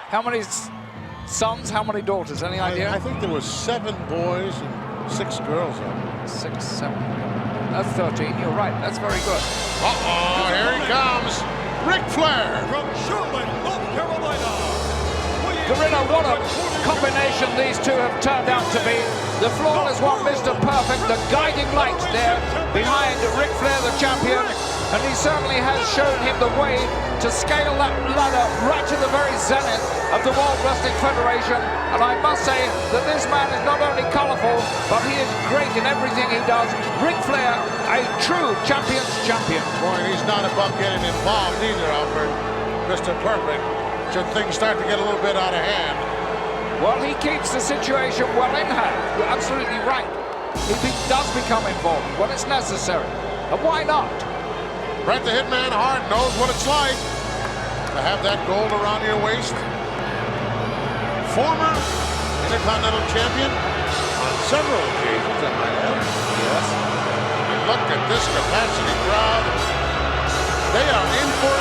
How many sons, how many daughters? Any idea? I think there was 7 boys and 6 girls. 6, 7. That's 13. You're right. That's very good. Uh-oh, here he comes. Ric Flair. From Charlotte, North Carolina. Gorilla, what a combination these two have turned out to be. The flawless one, Mr. Perfect, the guiding light there behind Ric Flair, the champion. And he certainly has shown him the way to scale that ladder right to the very zenith of the World Wrestling Federation. And I must say that this man is not only colorful, but he is great in everything he does. Ric Flair, a true champion's champion. Boy, he's not above getting involved either, Alfred. Mr. Perfect. Should things start to get a little bit out of hand. Well, he keeps the situation well in hand. You're absolutely right. He does become involved when it's necessary. And why not? Bret the Hitman Hart knows what it's like to have that gold around your waist. Former Intercontinental Champion on several occasions, I might add. Yes. And look at this capacity crowd. They are in for